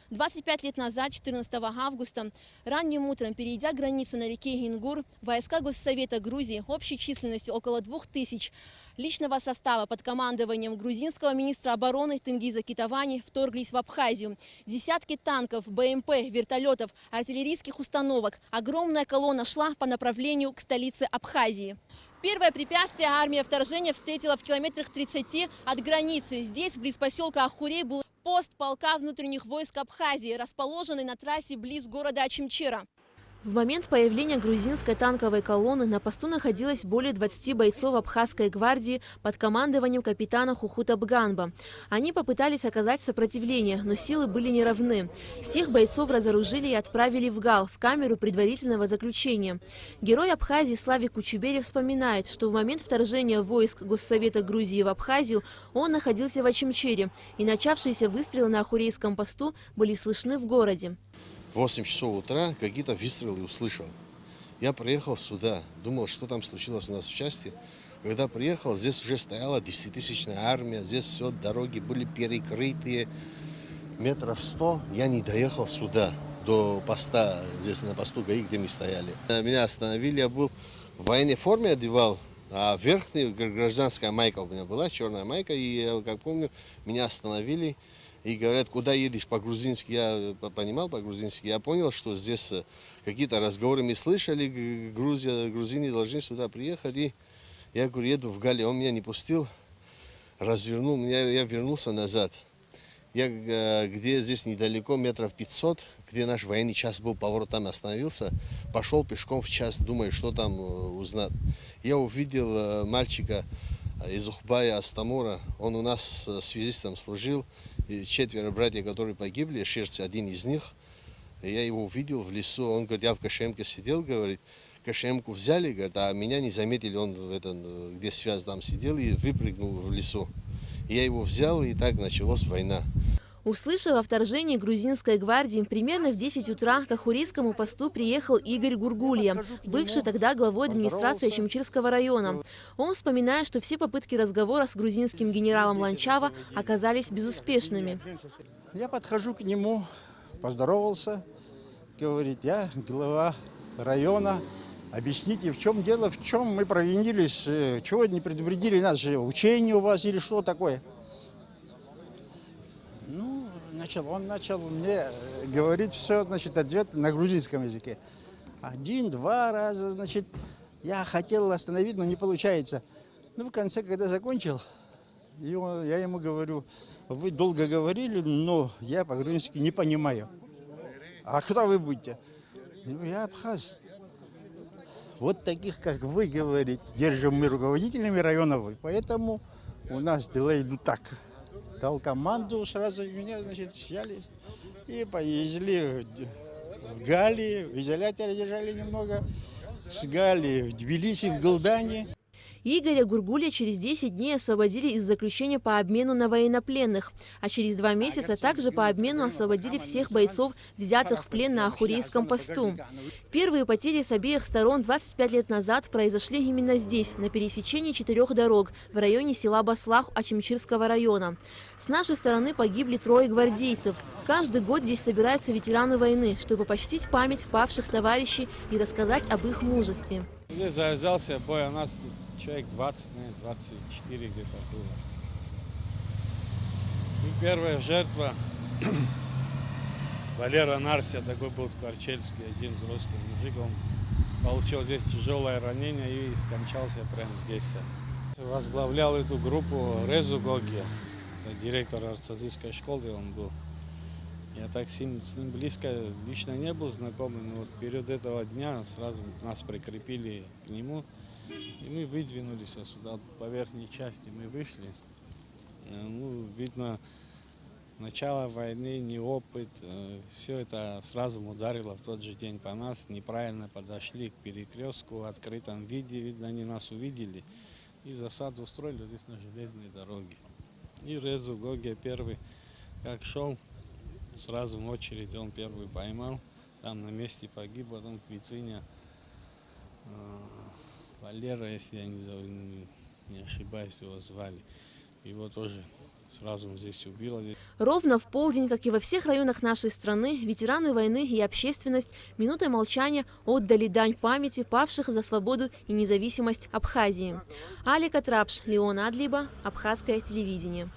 25 лет назад, 14 августа, ранним утром, перейдя границу на реке Ингур, войска Госсовета Грузии общей численностью около 2000 личного состава под командованием грузинского министра обороны Тенгиза Китавани вторглись в Абхазию. Десятки танков, БМП, вертолетов, артиллерийских установок. Огромная колонна шла по направлению к столице Абхазии. Первое препятствие армия вторжения встретила в километрах 30 от границы. Здесь, близ поселка Ахурей, был пост полка внутренних войск Абхазии, расположенный на трассе близ города Очимчира. В момент появления грузинской танковой колонны на посту находилось более 20 бойцов Абхазской гвардии под командованием капитана Хухута Бганба. Они попытались оказать сопротивление, но силы были неравны. Всех бойцов разоружили и отправили в ГАЛ, в камеру предварительного заключения. Герой Абхазии Славик Кучуберев вспоминает, что в момент вторжения войск Госсовета Грузии в Абхазию он находился в Очимчире, и начавшиеся выстрелы на Ахурейском посту были слышны в городе. В 8 часов утра какие-то выстрелы услышал. Я приехал сюда, думал, что там случилось у нас в части. Когда приехал, здесь уже стояла 10-тысячная армия, здесь все, дороги были перекрытые. Метров 100 я не доехал сюда, до поста, здесь на посту ГАИ, где мы стояли. Меня остановили, я был в военной форме, одевал, а верхняя гражданская майка у меня была, черная майка, и я, как помню, меня остановили. И говорят, куда едешь по-грузински, я понимал по-грузински, я понял, что здесь какие-то разговоры мы слышали, грузины должны сюда приехать, и я говорю, еду в Гале, он меня не пустил, развернул меня, я вернулся назад. Я где здесь недалеко, метров 500, где наш военный час был, поворот там остановился, пошел пешком в час, думаю, что там узнать. Я увидел мальчика из Ухбая, Астамура, он у нас связистом служил. И 4 братья, которые погибли, Шерсть один из них. И я его увидел в лесу, он говорит, я в КШМке сидел, говорит, КШМку взяли, говорит, а меня не заметили, он где связь там сидел и выпрыгнул в лесу. И я его взял, и так началась война. Услышав о вторжении грузинской гвардии, примерно в 10 утра к Ахурейскому посту приехал Игорь Гургулья, бывший тогда главой администрации Очимчирского района. Он вспоминает, что все попытки разговора с грузинским генералом Ланчава оказались безуспешными. Я подхожу к нему, поздоровался, говорит, я глава района, объясните, в чем дело, в чем мы провинились, чего не предупредили нас, учение у вас или что такое? Он начал мне говорить все, значит, ответ на грузинском языке. 1-2 раза, значит, я хотел остановить, но не получается. В конце, когда закончил, я ему говорю, вы долго говорили, но я по-грузински не понимаю. А кто вы будете? Я абхаз. Вот таких, как вы, говорите, держим мы руководителями районов, поэтому у нас дела идут так. Дал команду, сразу меня, значит, взяли и повезли в Гали, в изоляторе держали немного, с Гали в Тбилиси, в Галдане. Игоря Гургулья через 10 дней освободили из заключения по обмену на военнопленных, а через 2 месяца также по обмену освободили всех бойцов, взятых в плен на Ахурейском посту. Первые потери с обеих сторон 25 лет назад произошли именно здесь, на пересечении 4 дорог, в районе села Баслах Очимчирского района. С нашей стороны погибли 3 гвардейцев. Каждый год здесь собираются ветераны войны, чтобы почтить память павших товарищей и рассказать об их мужестве. Здесь завязался бой, у нас тут человек 20, 24 где-то было. И первая жертва Валера Нарсия, такой был скворчельский, один взрослый мужик, он получил здесь тяжелое ранение и скончался прямо здесь. Возглавлял эту группу Резу Гоги, директор артиллерийской школы он был. Я так с ним близко лично не был знакомый, но вот перед этого дня сразу нас прикрепили к нему, и мы выдвинулись сюда, по верхней части мы вышли. Видно, начало войны, неопыт, все это сразу ударило в тот же день по нас, неправильно подошли к перекрестку в открытом виде, видно, они нас увидели, и засаду устроили здесь на железной дороге. И Резу Гоги первый, как шел, сразу в очередь он первый поймал, там на месте погиб, потом Квициня, Валера, если я не ошибаюсь, его звали. Его тоже сразу здесь убило. Ровно в полдень, как и во всех районах нашей страны, ветераны войны и общественность минутой молчания отдали дань памяти павших за свободу и независимость Абхазии. Алика Трапш, Леон Адлиба, Абхазское телевидение.